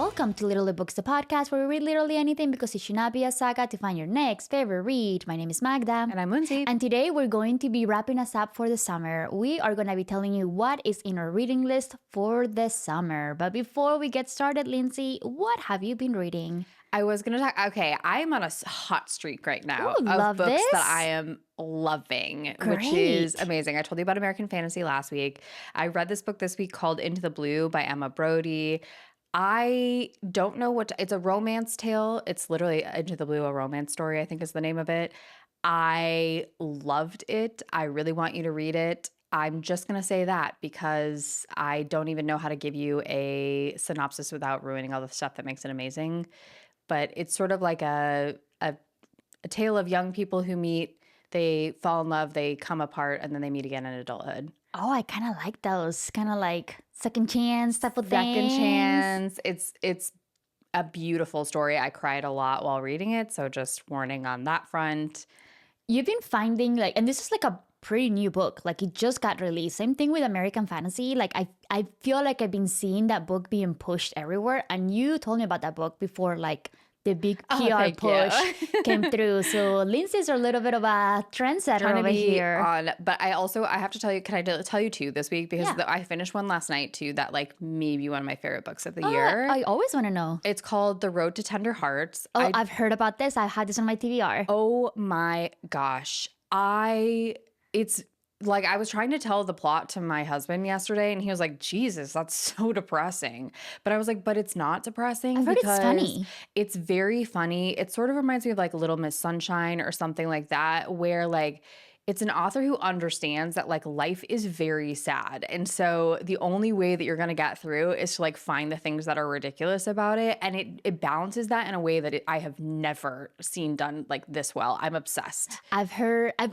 Welcome to Literally Books, the podcast where we read literally anything because it should not be a saga to find your next favorite read. My name is Magda. And I'm Lindsay. And today we're going to be wrapping us up for the summer. We are going to be telling you what is in our reading list for the summer. But before we get started, Lindsay, what have you been reading? I was going to talk, okay, I'm on a hot streak right now Ooh, of love books this. that I am loving, Great. which is amazing. I told you about American Fantasy last week. I read this book this week called Into the Blue by Emma Brody. I don't know it's a romance tale. It's literally Into the Blue, a romance story, I think is the name of it. I loved it. I really want you to read it. I'm just going to say that because I don't even know how to give you a synopsis without ruining all the stuff that makes it amazing. But it's sort of like a tale of young people who meet, they fall in love, they come apart, and then they meet again in adulthood. Oh, I kind of like those. Kind of like second chance type of things. Second chance. It's a beautiful story. I cried a lot while reading it, so just warning on that front. You've been finding and this is like a pretty new book. Like it just got released. Same thing with American Fantasy. Like I feel like I've been seeing that book being pushed everywhere. And you told me about that book before, like the big PR push came through. So Lindsay's a little bit of a trendsetter over here. But I have to tell you, can I tell you two this week? Because I finished one last night too that like maybe one of my favorite books of the year. I always want to know. It's called The Road to Tender Hearts. Oh, I've heard about this. I've had this on my TBR. Oh my gosh. It's like I was trying to tell the plot to my husband yesterday and he was like, Jesus, that's so depressing. But I was like, but it's not depressing. I've heard it's funny. It's very funny. It sort of reminds me of like Little Miss Sunshine or something like that, where like it's an author who understands that like life is very sad. And so the only way that you're going to get through is to like find the things that are ridiculous about it. And it balances that in a way that I have never seen done like this well. I'm obsessed. I've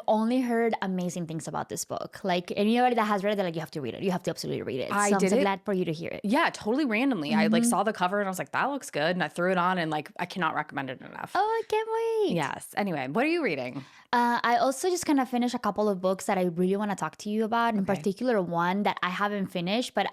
only heard amazing things about this book. Like anybody that has read it, they're like, you have to read it. You have to absolutely read it. I'm so glad for you to hear it. Yeah, totally randomly. I like saw the cover and I was like, that looks good. And I threw it on and like, I cannot recommend it enough. Oh, I can't wait. Yes. Anyway, what are you reading? I also just kind of finished a couple of books that I really want to talk to you about. In particular, one that I haven't finished, but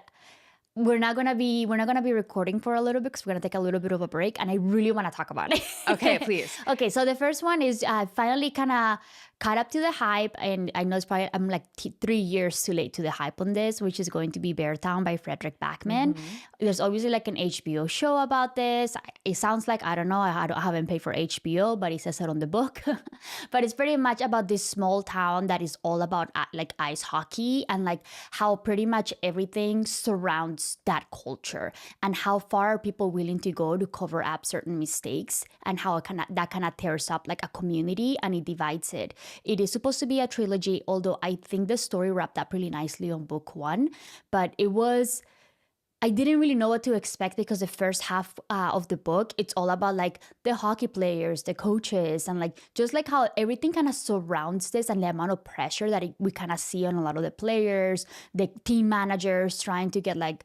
we're not gonna be recording for a little bit because we're gonna take a little bit of a break, and I really want to talk about it. Okay, please. Okay, so the first one is finally kind of caught up to the hype, and I know I'm like 3 years too late to the hype on this, which is going to be Beartown by Frederick Backman. There's obviously like an HBO show about this. It sounds like, I don't know, I haven't paid for HBO, but it says it on the book. But it's pretty much about this small town that is all about like ice hockey and like how pretty much everything surrounds that culture and how far are people willing to go to cover up certain mistakes and how that kind of tears up like a community and it divides it. It is supposed to be a trilogy, although I think the story wrapped up really nicely on book one. But I didn't really know what to expect because the first half of the book, it's all about like the hockey players, the coaches, and like just like how everything kind of surrounds this and the amount of pressure that we kind of see on a lot of the players, the team managers trying to get like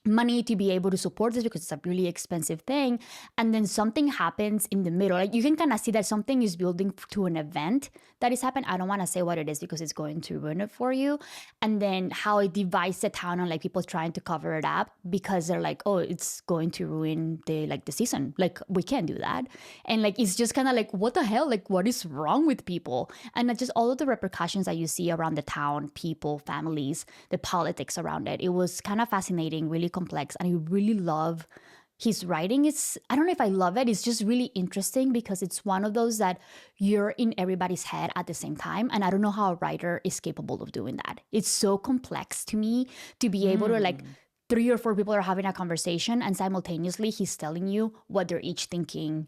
money to be able to support this because it's a really expensive thing. And then something happens in the middle. Like you can kind of see that something is building to an event that is happening. I don't want to say what it is because it's going to ruin it for you. And then how it divides the town on like people trying to cover it up because they're like, oh, it's going to ruin the season. Like we can't do that. And like it's just kind of like, what the hell? Like what is wrong with people? And just all of the repercussions that you see around the town, people, families, the politics around it. It was kind of fascinating, really complex, and I really love his writing. I don't know if I love it, it's just really interesting because it's one of those that you're in everybody's head at the same time, and I don't know how a writer is capable of doing that. It's so complex to me to be able to like 3 or 4 people are having a conversation and simultaneously he's telling you what they're each thinking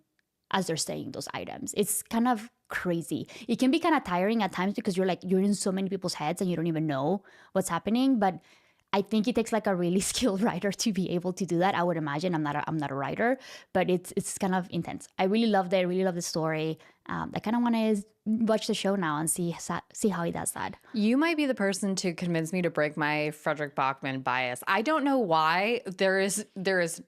as they're saying those items. It's kind of crazy. It can be kind of tiring at times because you're in so many people's heads and you don't even know what's happening, but I think it takes like a really skilled writer to be able to do that. I would imagine. I'm not a writer, but it's kind of intense. I really loved it. I really love the story. I kind of want to watch the show now and see how he does that. You might be the person to convince me to break my Frederick Bachman bias. I don't know why. There is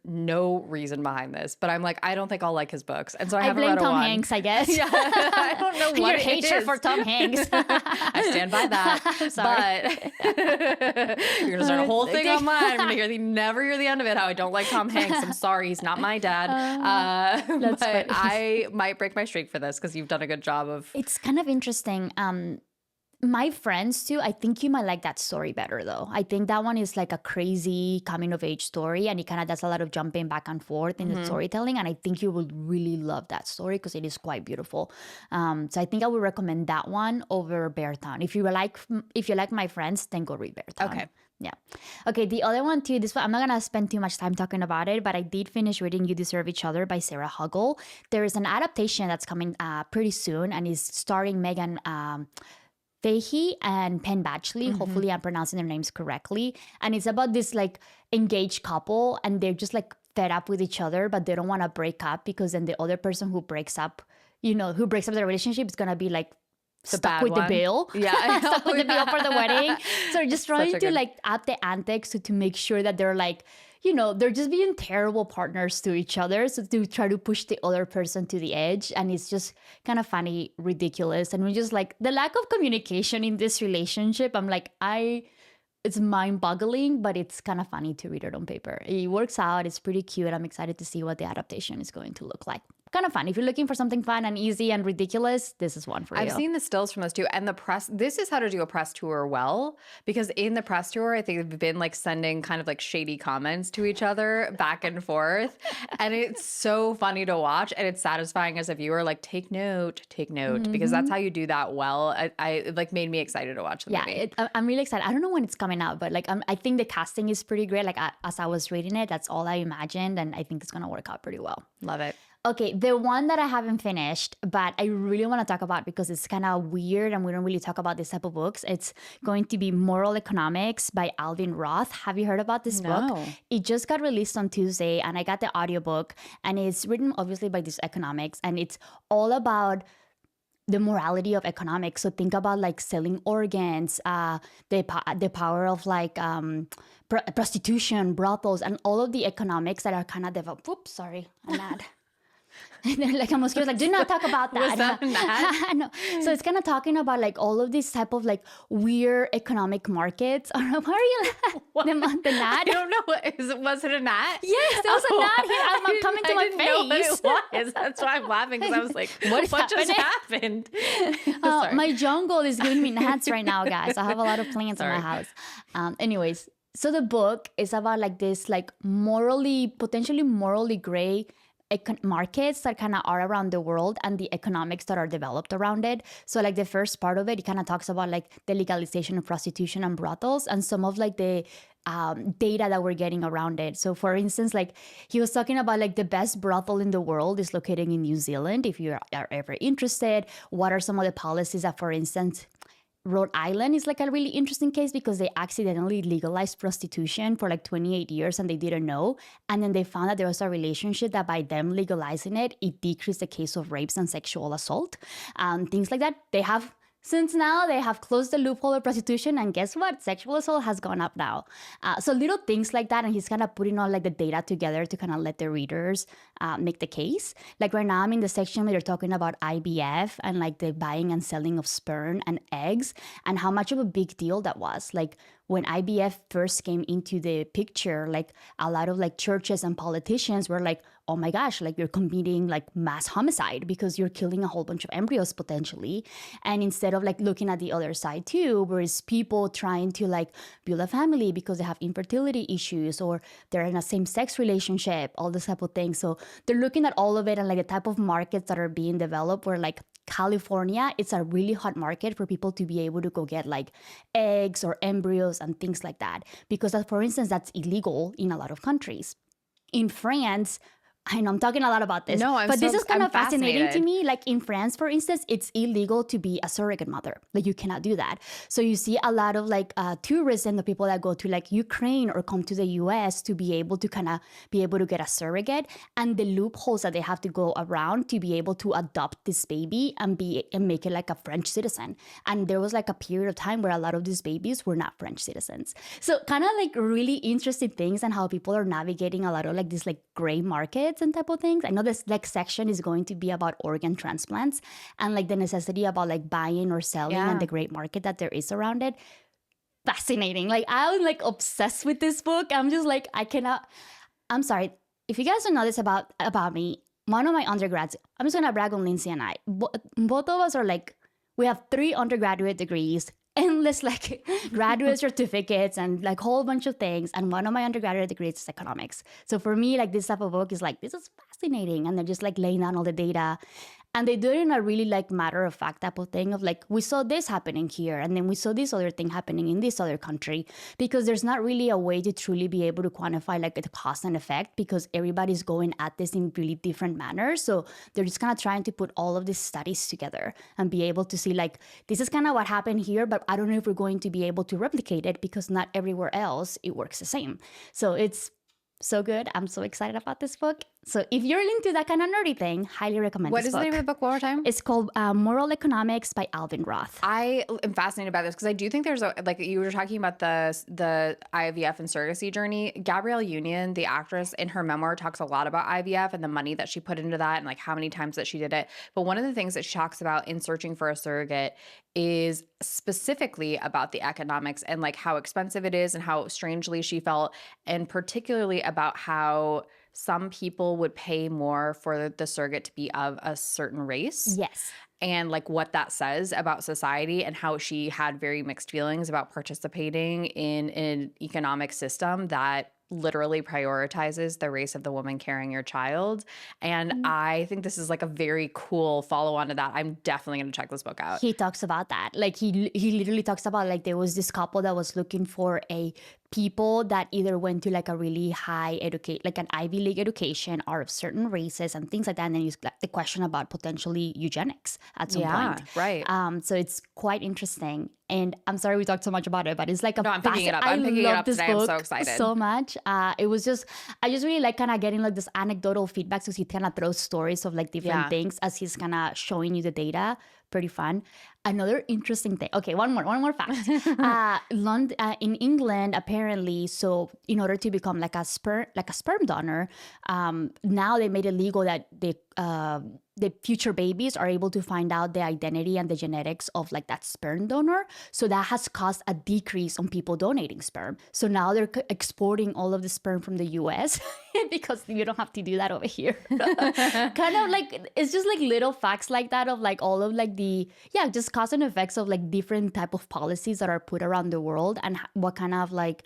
no reason behind this, but I'm like, I don't think I'll like his books, and so I haven't blame read Tom one. Hanks, I guess. Yeah, I don't know what Your it hatred is. for Tom Hanks. I stand by that. Sorry. But you're gonna start a whole thing on mine. I'm gonna never hear the end of it. How I don't like Tom Hanks. I'm sorry, he's not my dad. That's but funny. I might break my streak for this because you've done a good job of. It's kind of interesting. My friends too, I think you might like that story better though. I think that one is like a crazy coming of age story, and it kind of does a lot of jumping back and forth in the storytelling. And I think you will really love that story because it is quite beautiful. So I think I would recommend that one over Beartown. If you like my friends, then go read Beartown. Okay. Yeah. Okay, the other one too, this one, I'm not going to spend too much time talking about it, but I did finish reading You Deserve Each Other by Sarah Huggle. There is an adaptation that's coming pretty soon and is starring Megan Fahey and Penn Badgley. Hopefully I'm pronouncing their names correctly. And it's about this like engaged couple, and they're just like fed up with each other, but they don't want to break up because then the other person who breaks up the relationship is going to be like stuck with the bill. Yeah. Stuck with the bill for the wedding. So they're just trying to like up the antics to make sure that they're like, they're just being terrible partners to each other. So to try to push the other person to the edge. And it's just kind of funny, ridiculous. And we just like the lack of communication in this relationship. I'm like, it's mind-boggling, but it's kind of funny to read it on paper. It works out. It's pretty cute. I'm excited to see what the adaptation is going to look like. Kind of fun. If you're looking for something fun and easy and ridiculous, this is one for you. I've seen the stills from those two, and the press. This is how to do a press tour well, because in the press tour, I think they've been like sending kind of like shady comments to each other back and forth, and it's so funny to watch, and it's satisfying as a viewer. Like take note, because that's how you do that well. I like made me excited to watch the movie. I'm really excited. I don't know when it's coming out, but like I think the casting is pretty great. Like as I was reading it, that's all I imagined, and I think it's gonna work out pretty well. Love it. Okay, the one that I haven't finished, but I really want to talk about because it's kind of weird and we don't really talk about this type of books. It's going to be Moral Economics by Alvin Roth. Have you heard about this book? It just got released on Tuesday and I got the audiobook, and it's written obviously by this economics, and it's all about the morality of economics. So think about like selling organs, the power of like prostitution, brothels, and all of the economics that are kind of developed. Oops, sorry, I'm mad. Like a mosquito, like, do not talk about that. Was that mad? No. So it's kind of talking about like all of these type of like weird economic markets. Why are you the gnat? I don't know. Was it a gnat? Yes, there was a gnat here. I'm coming to my face. Know what it was. That's why I'm laughing, because I was like, what just happened? My jungle is giving me gnats right now, guys. I have a lot of plants in my house. Anyways, so the book is about like this like potentially morally gray markets that kind of are around the world and the economics that are developed around it. So like the first part of it kind of talks about like the legalization of prostitution and brothels and some of like the data that we're getting around it. So for instance, like he was talking about like the best brothel in the world is located in New Zealand. If you are ever interested, what are some of the policies that, for instance, Rhode Island is like a really interesting case because they accidentally legalized prostitution for like 28 years and they didn't know. And then they found that there was a relationship that by them legalizing it, it decreased the case of rapes and sexual assault. Things like that. Since now they have closed the loophole of prostitution, and guess what? Sexual assault has gone up now. So little things like that, and he's kind of putting all like the data together to kind of let the readers make the case. Like right now I'm in the section where they're talking about IVF and like the buying and selling of sperm and eggs and how much of a big deal that was. Like when IVF first came into the picture, like a lot of like churches and politicians were like, oh my gosh, like you're committing like mass homicide because you're killing a whole bunch of embryos potentially. And instead of like looking at the other side too, whereas people trying to like build a family because they have infertility issues or they're in a same-sex relationship, all this type of thing. So they're looking at all of it and like the type of markets that are being developed where like California, it's a really hot market for people to be able to go get like eggs or embryos and things like that. Because for instance, that's illegal in a lot of countries. In France, I know I'm talking a lot about this. No, but this is kind I'm of fascinating to fascinated. me. Like in France, for instance, it's illegal to be a surrogate mother. Like you cannot do that. So you see a lot of like tourists and the people that go to like Ukraine or come to the US to be able to kind of be able to get a surrogate, and the loopholes that they have to go around to be able to adopt this baby and make it like a French citizen. And there was like a period of time where a lot of these babies were not French citizens. So kind of like really interesting things and how people are navigating a lot of like these like gray markets and type of things. I know this like section is going to be about organ transplants and like the necessity about like buying or selling and the great market that there is around it. Fascinating. Like I was like obsessed with this book. I'm just like, I'm sorry. If you guys don't know this about me, one of my undergrads, I'm just gonna brag on Lindsay and I. Both of us are like, we have 3 undergraduate degrees, endless like graduate certificates and like whole bunch of things. And one of my undergraduate degrees is economics. So for me, like this type of book is like, this is fascinating. And they're just like laying down all the data. And they do it in a really like matter of fact type of thing of like, we saw this happening here. And then we saw this other thing happening in this other country, because there's not really a way to truly be able to quantify like the cause and effect, because everybody's going at this in really different manners. So they're just kind of trying to put all of these studies together and be able to see like, this is kind of what happened here, but I don't know if we're going to be able to replicate it because not everywhere else it works the same. So it's so good. I'm so excited about this book. So if you're into that kind of nerdy thing, highly recommend What this book. What is the name of the book one more time? It's called Moral Economics by Alvin Roth. I am fascinated by this because I do think there's like you were talking about the IVF and surrogacy journey. Gabrielle Union, the actress, in her memoir talks a lot about IVF and the money that she put into that and like how many times that she did it. But one of the things that she talks about in searching for a surrogate is specifically about the economics and like how expensive it is and how strangely she felt, and particularly about how some people would pay more for the surrogate to be of a certain race. Yes. And like what that says about society, and how she had very mixed feelings about participating in an economic system that literally prioritizes the race of the woman carrying your child. And I think this is like a very cool follow-on to that. I'm definitely going to check this book out. He talks about that. Like he literally talks about like there was this couple that was looking for a people that either went to like a really high like an Ivy League education, are of certain races and things like that. And then you like the question about potentially eugenics at some point. Right. So it's quite interesting. And I'm sorry we talked so much about it, but it's like a I'm picking it up. I'm picking it up today. I'm so excited. So much. I just really like kind of getting like this anecdotal feedback, so he kind of throws stories of like different things as he's kind of showing you the data. Pretty fun. Another interesting thing. Okay, one more fact. In England, apparently, so in order to become like a sperm donor, now they made it legal that the future babies are able to find out the identity and the genetics of like that sperm donor. So that has caused a decrease on people donating sperm. So now they're exporting all of the sperm from the US because you don't have to do that over here. Kind of like, it's just like little facts like that of like all of like just cause and effects of like different type of policies that are put around the world, and what kind of like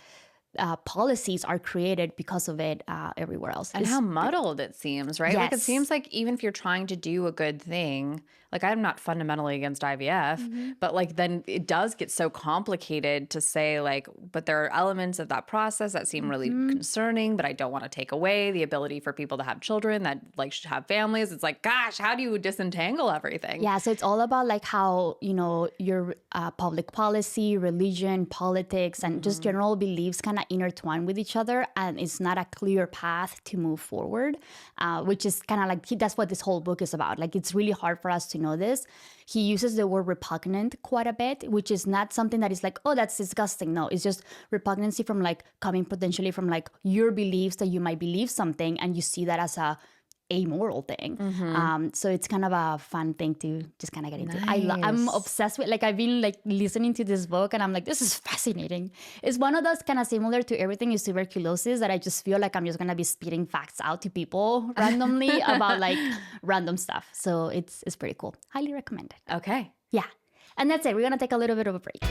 policies are created because of it everywhere else. And how muddled it seems, right? Yes. Like it seems like even if you're trying to do a good thing, like I'm not fundamentally against IVF, but like then it does get so complicated to say like, but there are elements of that process that seem really concerning, but I don't want to take away the ability for people to have children that like should have families. It's like, gosh, how do you disentangle everything? Yeah, so it's all about like how, your public policy, religion, politics, and just general beliefs kind of intertwine with each other, and it's not a clear path to move forward, which is kind of like, that's what this whole book is about. Like, it's really hard for us to know this. He uses the word repugnant quite a bit, which is not something that is like, oh, that's disgusting. No, it's just repugnancy from like coming potentially from like your beliefs, that you might believe something and you see that as a amoral thing. So it's kind of a fun thing to just kind of get into. Nice. I'm obsessed with, like, I've been like listening to this book and I'm like, this is fascinating. It's one of those kind of similar to Everything is Tuberculosis, that I just feel like I'm just going to be spitting facts out to people randomly about like random stuff. So it's pretty cool. Highly recommend it. Okay. Yeah. And that's it. We're going to take a little bit of a break.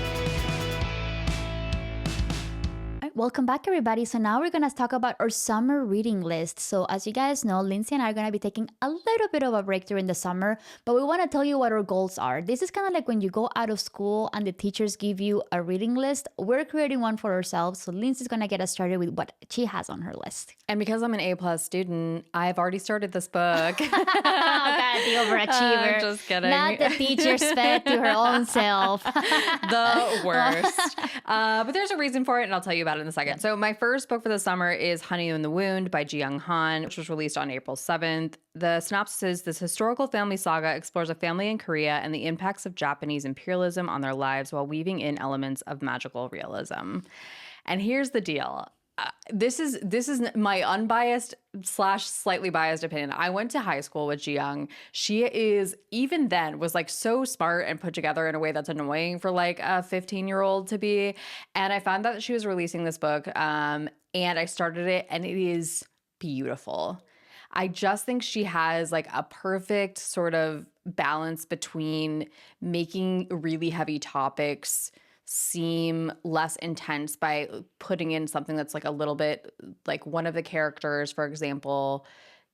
welcome back, everybody. So now we're going to talk about our summer reading list. So as you guys know, Lindsay and I are going to be taking a little bit of a break during the summer, but we want to tell you what our goals are. This is kind of like when you go out of school and the teachers give you a reading list. We're creating one for ourselves. So Lindsay's going to get us started with what she has on her list. And because I'm an A+ student, I've already started this book. Oh, God, the overachiever. Just kidding. Not the teacher's pet to her own self. The worst. But there's a reason for it, and I'll tell you about it in a second. So my first book for the summer is Honey in the Wound by Ji Young Han, which was released on April 7th. The synopsis is, this historical family saga explores a family in Korea and the impacts of Japanese imperialism on their lives while weaving in elements of magical realism. And here's the deal. This is my unbiased / slightly biased opinion. I went to high school with Ji Young. She is, even then, was like so smart and put together in a way that's annoying for like a 15-year-old to be. And I found out that she was releasing this book, and I started it, and it is beautiful. I just think she has like a perfect sort of balance between making really heavy topics seem less intense by putting in something that's like a little bit like one of the characters, for example,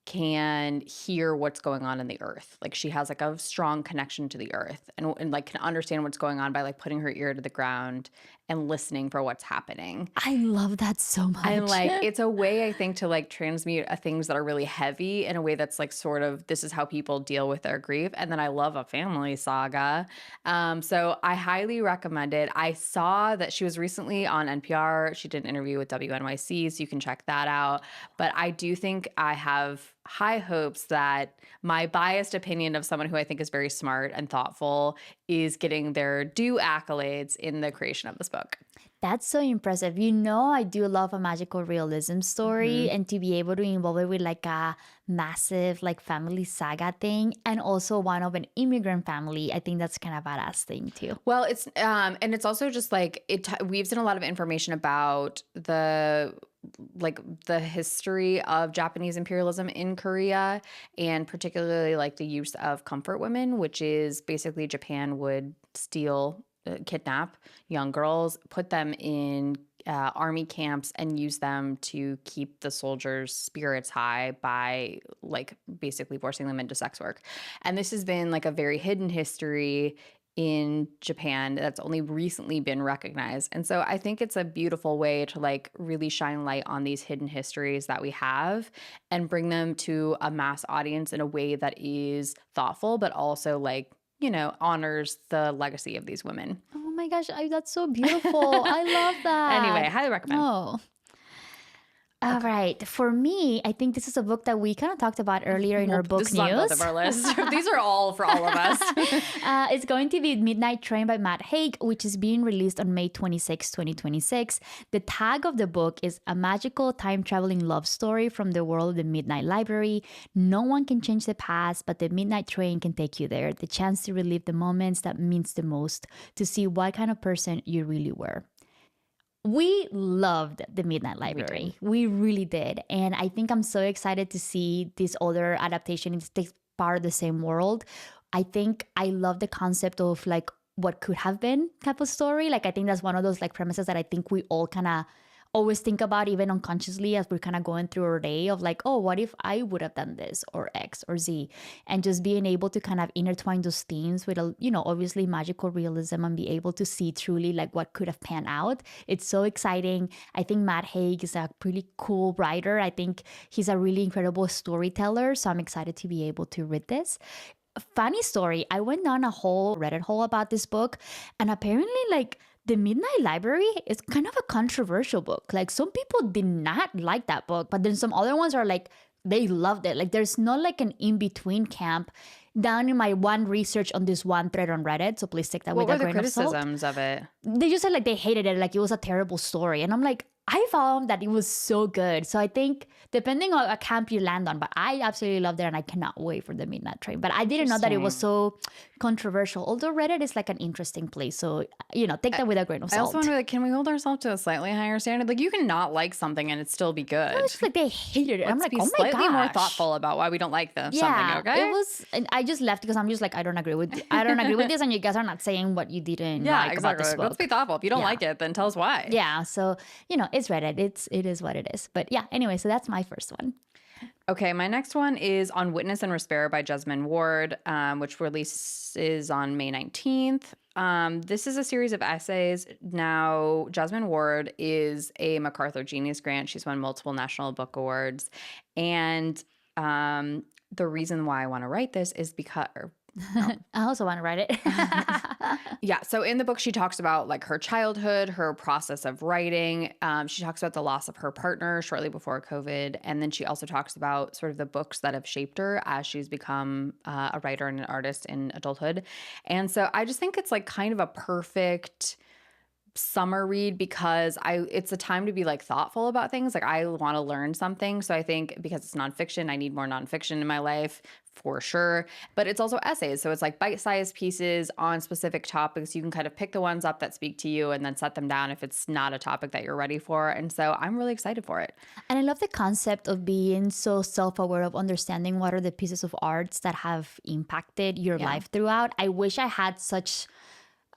can hear what's going on in the earth. Like she has like a strong connection to the earth and like can understand what's going on by like putting her ear to the ground and listening for what's happening. I love that so much. And like it's a way, I think, to like transmute things that are really heavy in a way that's like sort of this is how people deal with their grief. And then I love a family saga. So I highly recommend it. I saw that she was recently on NPR. She did an interview with WNYC, so you can check that out. But I do think I have high hopes that my biased opinion of someone who I think is very smart and thoughtful is getting their due accolades in the creation of this book. That's so impressive. You know, I do love a magical realism story, and to be able to involve it with like a massive like family saga thing, and also one of an immigrant family, I think that's kind of a badass thing too. Well, it's and it's also just like it weaves in a lot of information about the history of Japanese imperialism in Korea, and particularly like the use of comfort women, which is basically Japan would steal, kidnap young girls, put them in army camps, and use them to keep the soldiers' spirits high by like basically forcing them into sex work. And this has been like a very hidden history in Japan that's only recently been recognized. And so I think it's a beautiful way to like really shine light on these hidden histories that we have and bring them to a mass audience in a way that is thoughtful, but also like, you know, honors the legacy of these women. Oh my gosh, that's so beautiful. I love that. Anyway, highly recommend. Oh. All right. For me, I think this is a book that we kind of talked about earlier in our book this news. This is on both of our lists. These are all for all of us. It's going to be Midnight Train by Matt Haig, which is being released on May 26, 2026. The tag of the book is a magical time-traveling love story from the world of the Midnight Library. No one can change the past, but the Midnight Train can take you there. The chance to relive the moments that means the most, to see what kind of person you really were. We loved the Midnight Library. We really did. And I think I'm so excited to see this other adaptation. It takes part of the same world. I think I love the concept of like what could have been type of story. Like I think that's one of those like premises that I think we all kind of always think about, even unconsciously, as we're kind of going through our day of like, oh, what if I would have done this or X or Z? And just being able to kind of intertwine those themes with, a, you know, obviously magical realism and be able to see truly like what could have panned out. It's so exciting. I think Matt Haig is a pretty cool writer. I think he's a really incredible storyteller. So I'm excited to be able to read this. Funny story, I went down a whole Reddit hole about this book, and apparently like The Midnight Library is kind of a controversial book. Like some people did not like that book, but then some other ones are like, they loved it. Like there's not like an in-between camp. Down in my one research on this one thread on Reddit, so please take that with a grain of salt. What were the criticisms of it? They just said like they hated it, like it was a terrible story. And I'm like, I found that it was so good. So I think depending on a camp you land on, but I absolutely loved it and I cannot wait for the Midnight Train. But I didn't know that it was so controversial, although Reddit is like an interesting place. So, you know, take that with a grain of salt. I also wonder, like, can we hold ourselves to a slightly higher standard? Like, you can not like something and it still be good. It's just like they hated it. I'm like, oh my gosh. Let's be slightly more thoughtful about why we don't like something, okay? It was, and I just left because I'm just like, I don't agree with this, and you guys are not saying what you didn't like about this book. Let's be thoughtful. If you don't like it, then tell us why. Yeah. So, you know, it's Reddit. It is what it is. But yeah, anyway, so that's my first one. Okay, my next one is On Witness and Despair by Jesmyn Ward, which releases on May 19th. This is a series of essays. Now, Jesmyn Ward is a MacArthur Genius Grant. She's won multiple National Book Awards. And the reason why I want to write this is because... I also want to write it. Yeah. So in the book, she talks about like her childhood, her process of writing. She talks about the loss of her partner shortly before COVID. And then she also talks about sort of the books that have shaped her as she's become a writer and an artist in adulthood. And so I just think it's like kind of a perfect summer read because it's a time to be like thoughtful about things. Like I want to learn something. So I think because it's nonfiction, I need more nonfiction in my life for sure. But it's also essays. So it's like bite-sized pieces on specific topics. You can kind of pick the ones up that speak to you and then set them down if it's not a topic that you're ready for. And so I'm really excited for it. And I love the concept of being so self-aware of understanding what are the pieces of arts that have impacted your life throughout. I wish I had such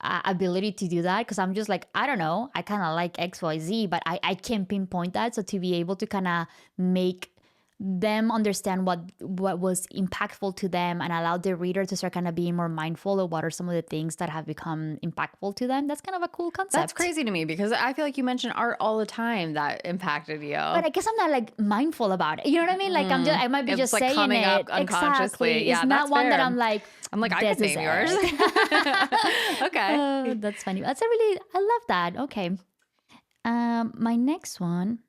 ability to do that because I'm just like, I don't know, I kind of like XYZ, but I can't pinpoint that. So to be able to kind of make them understand what was impactful to them and allow the reader to start kind of being more mindful of what are some of the things that have become impactful to them. That's kind of a cool concept. That's crazy to me because I feel like you mention art all the time that impacted you. But I guess I'm not like mindful about it. You know what I mean? Like I might be It's just like saying coming it up unconsciously. Exactly. Yeah, it's not that's one that fair. I'm like, I could name yours. Okay. That's funny. I love that. Okay. My next one.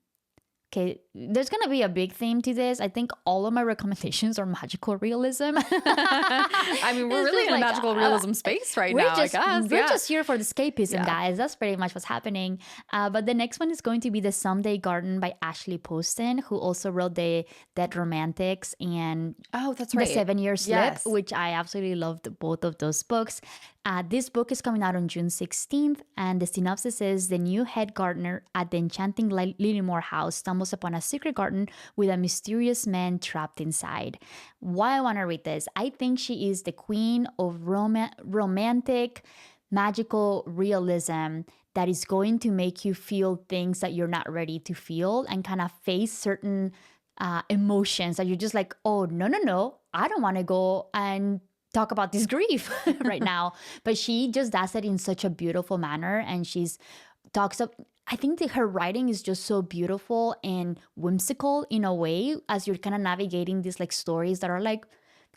Okay, there's going to be a big theme to this. I think all of my recommendations are magical realism. I mean, we're really in a magical realism space right now, I guess. We're just here for the escapism, guys. That's pretty much what's happening. But the next one is going to be The Someday Garden by Ashley Poston, who also wrote The Dead Romantics and that's right. The 7 Year Slip, Yes. which I absolutely loved both of those books. This book is coming out on June 16th, and the synopsis is the new head gardener at the enchanting Lillimore house stumbles upon a secret garden with a mysterious man trapped inside. Why I want to read this? I think she is the queen of romantic, magical realism that is going to make you feel things that you're not ready to feel and kind of face certain emotions that you're just like, oh, no, I don't want to go and talk about this grief right now. But she just does it in such a beautiful manner. And I think that her writing is just so beautiful and whimsical in a way as you're kind of navigating these like stories that are like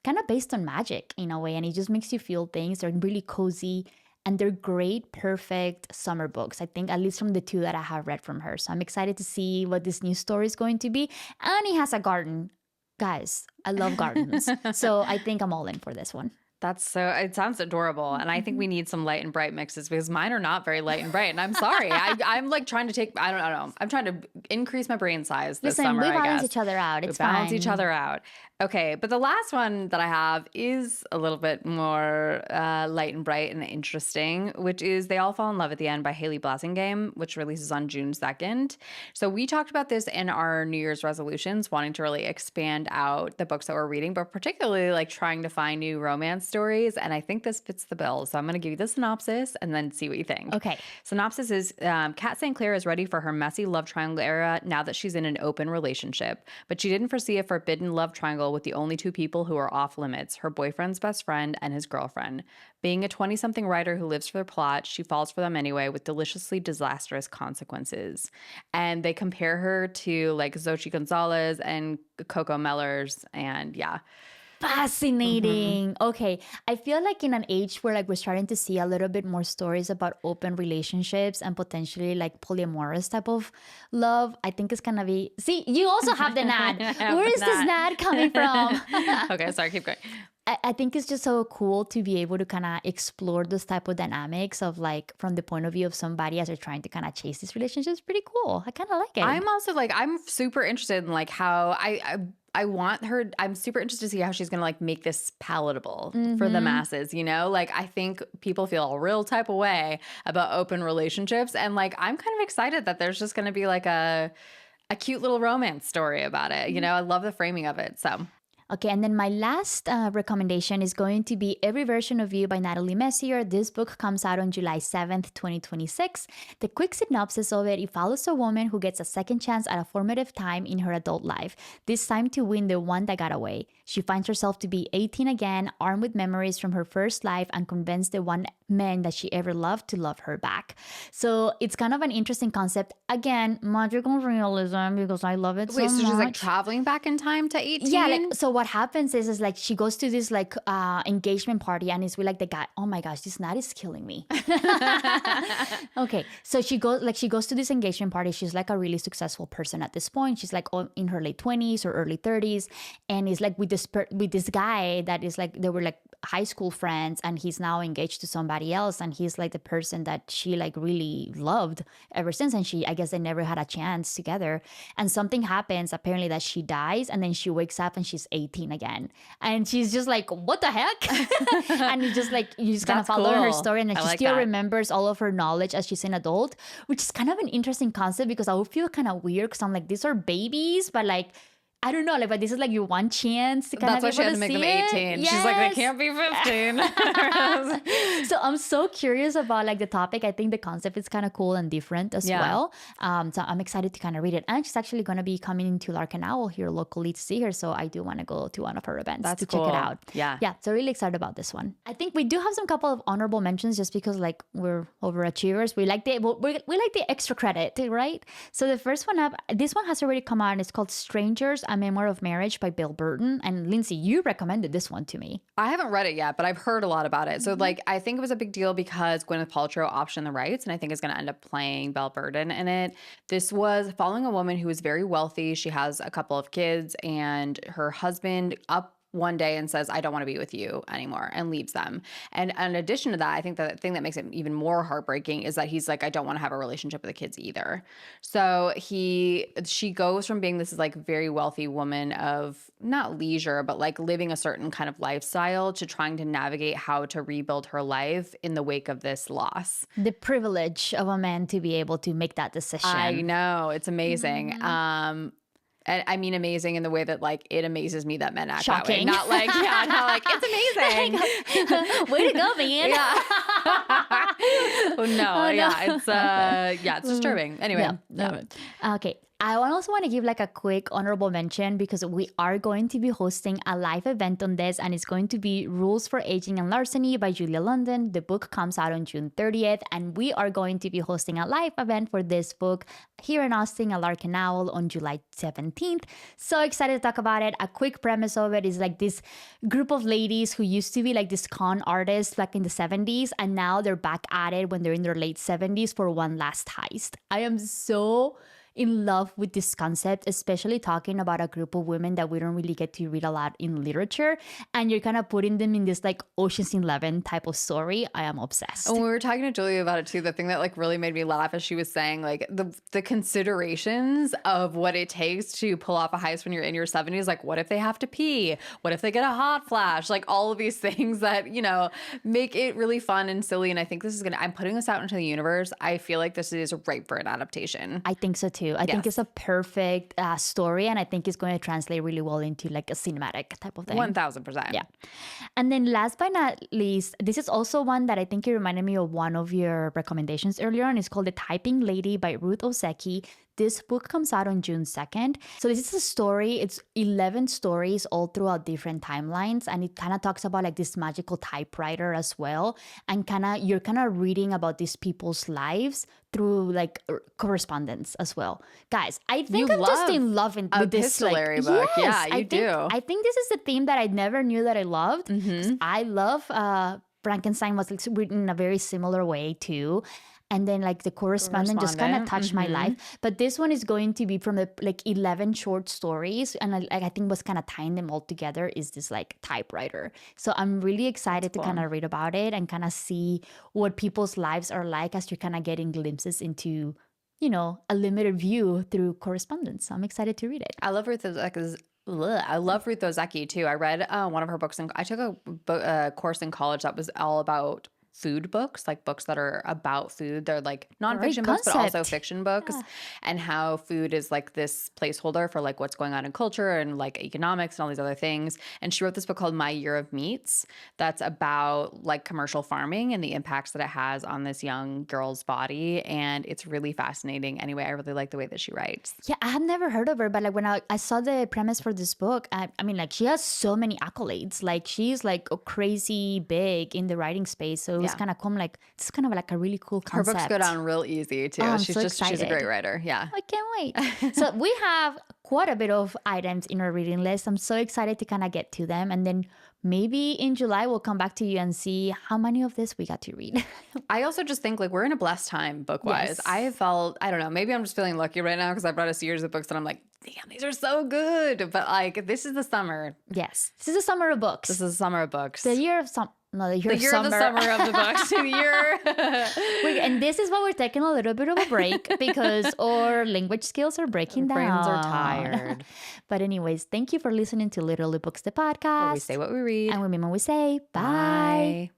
kind of based on magic in a way. And it just makes you feel things. They're really cozy and they're great, perfect summer books. I think at least from the two that I have read from her. So I'm excited to see what this new story is going to be. And he has a garden. Guys, I love gardens. So I think I'm all in for this one. It sounds adorable. And I think we need some light and bright mixes because mine are not very light and bright. And I'm sorry. I'm like trying to I don't know. I'm trying to increase my brain size this summer, I guess. We balance each other out. It's fine. Balance each other out. Okay. But the last one that I have is a little bit more light and bright and interesting, which is They All Fall in Love at the End by Haley Blasingame, which releases on June 2nd. So we talked about this in our New Year's resolutions, wanting to really expand out the books that we're reading, but particularly like trying to find new romance stories. And I think this fits the bill. So I'm going to give you the synopsis and then see what you think. Okay. Synopsis is Kat St. Clair is ready for her messy love triangle era now that she's in an open relationship. But she didn't foresee a forbidden love triangle with the only two people who are off limits, her boyfriend's best friend and his girlfriend. Being a 20-something writer who lives for the plot, she falls for them anyway with deliciously disastrous consequences. And they compare her to like Xochitl Gonzalez and Coco Mellors and Fascinating. Okay. I feel like in an age where like we're starting to see a little bit more stories about open relationships and potentially like polyamorous type of love, I think it's gonna be... See, you also have the NAD. Where is this NAD coming from? Okay, sorry, keep going. I think it's just so cool to be able to kind of explore those type of dynamics of like from the point of view of somebody as they're trying to kind of chase these relationships. Pretty cool. I kind of like it. I'm also like, I'm super interested in like how I want her, I'm super interested to see how she's going to like make this palatable for the masses, you know? Like I think people feel a real type of way about open relationships. And like, I'm kind of excited that there's just going to be like a cute little romance story about it. You know, I love the framing of it. So Okay, and then my last recommendation is going to be Every Version of You by Natalie Messier. This book comes out on July 7th, 2026. The quick synopsis of it follows a woman who gets a second chance at a formative time in her adult life, this time to win the one that got away. She finds herself to be 18 again, armed with memories from her first life, and convinced the one man that she ever loved to love her back. So it's kind of an interesting concept. Again, magical realism, because I love it so much. Wait, so she's like traveling back in time to 18? Yeah, like, so what happens is like she goes to this like engagement party, and it's with like the guy. Oh my gosh, this nut is killing me. Okay, so she goes to this engagement party. She's like a really successful person at this point. She's like in her late 20s or early 30s, and is like with this guy that is like, they were like high school friends, and he's now engaged to somebody else, and he's like the person that she like really loved ever since, and I guess they never had a chance together. And something happens apparently that she dies, and then she wakes up and she's 18 again, and she's just like, what the heck? And you just kind of follow her story, and then she still remembers all of her knowledge as she's an adult, which is kind of an interesting concept, because I would feel kind of weird, because I'm like, these are babies, but like, I don't know, like, but this is like your one chance to kind of be able to see it. That's why she had to make them 18. Yes. She's like, they can't be 15. So I'm so curious about like the topic. I think the concept is kind of cool and different as well. So I'm excited to kind of read it. And she's actually going to be coming to Lark and Owl here locally to see her. So I do want to go to one of her events to check it out. Yeah. So really excited about this one. I think we do have some couple of honorable mentions, just because like we're overachievers. We like the extra credit, right? So the first one up, this one has already come out, and it's called Strangers, A Memoir of Marriage by Bill Burton. And Lindsay, you recommended this one to me. I haven't read it yet, but I've heard a lot about it. So like, I think it was a big deal because Gwyneth Paltrow optioned the rights, and I think is going to end up playing Bill Burton in it. This was following a woman who is very wealthy. She has a couple of kids, and her husband up one day and says, I don't want to be with you anymore, and leaves them. And in addition to that, I think the thing that makes it even more heartbreaking is that he's like, I don't want to have a relationship with the kids either. So she goes from being this like very wealthy woman of not leisure, but like living a certain kind of lifestyle, to trying to navigate how to rebuild her life in the wake of this loss. The privilege of a man to be able to make that decision. I know, it's amazing. And I mean amazing in the way that like it amazes me that men act that way. Not like, not like it's amazing. Way to go, man. It's disturbing. Anyway. Okay. I also want to give like a quick honorable mention, because we are going to be hosting a live event on this, and it's going to be Rules for Aging and Larceny by Julia London. The book comes out on June 30th, and we are going to be hosting a live event for this book here in Austin at Lark and Owl on July 17th. So excited to talk about it. A quick premise of it is like this group of ladies who used to be like this con artists like in the 70s, and now they're back at it when they're in their late 70s for one last heist. I am so in love with this concept, especially talking about a group of women that we don't really get to read a lot in literature, and you're kind of putting them in this like Ocean's 11 type of story. I am obsessed. And we were talking to Julia about it too. The thing that like really made me laugh as she was saying like the considerations of what it takes to pull off a heist when you're in your 70s. Like, what if they have to pee? What if they get a hot flash? Like all of these things that, you know, make it really fun and silly. And I think this is I'm putting this out into the universe. I feel like this is ripe for an adaptation. I think so too. I think it's a perfect story, and I think it's going to translate really well into like a cinematic type of thing. 1000%. Yeah. And then last but not least, this is also one that I think it reminded me of one of your recommendations earlier on. It's called The Typing Lady by Ruth Ozeki. This book comes out on June 2nd. So this is a story. It's 11 stories all throughout different timelines. And it kind of talks about like this magical typewriter as well. And you're kind of reading about these people's lives through like correspondence as well. Guys, I think I'm just in love with this epistolary book. Yes, Yeah, you do. I think this is a theme that I never knew that I loved. Mm-hmm. I love Frankenstein was like written in a very similar way too. And then like the correspondent just kind of touched my life. But this one is going to be from the like 11 short stories. And I think what's kind of tying them all together is this like typewriter. So I'm really excited to kind of read about it and kind of see what people's lives are like as you're kind of getting glimpses into, you know, a limited view through correspondence. So I'm excited to read it. I love Ruth Ozeki too. I read one of her books, and I took a course in college that was all about food books, like books that are about food. They're like nonfiction Great books, but also concept. fiction books, Yeah. and how food is like this placeholder for like what's going on in culture and like economics and all these other things. And she wrote this book called My Year of Meats that's about like commercial farming and the impacts that it has on this young girl's body. And it's really fascinating. Anyway, I really like the way that she writes. Yeah, I have never heard of her, but like when I saw the premise for this book, I mean, like she has so many accolades. Like she's like a crazy big in the writing space. So it was Yeah. kind of cool. Like it's kind of like a really cool Her concept. books go down real easy too. Oh, I'm she's so she's a excited. great writer. Yeah. I can't wait. So we have quite a bit of items in our reading list. I'm so excited to kind of get to them. And then maybe in July, we'll come back to you and see how many of this we got to read. I also just think like we're in a blessed time book wise. Yes. I have felt, I don't know, maybe I'm just feeling lucky right now because I've read a series of books and I'm like, damn, these are so good. But like, this is the summer. Yes. This is a summer of books. This is the summer of books. The year of some. No, the year, The year of the summer of the books. The year. And this is why we're taking a little bit of a break because our language skills are breaking down. Brains are tired. But anyways, thank you for listening to Literally Books, the podcast. Where we say what we read. And we mean what we say. Bye. Bye.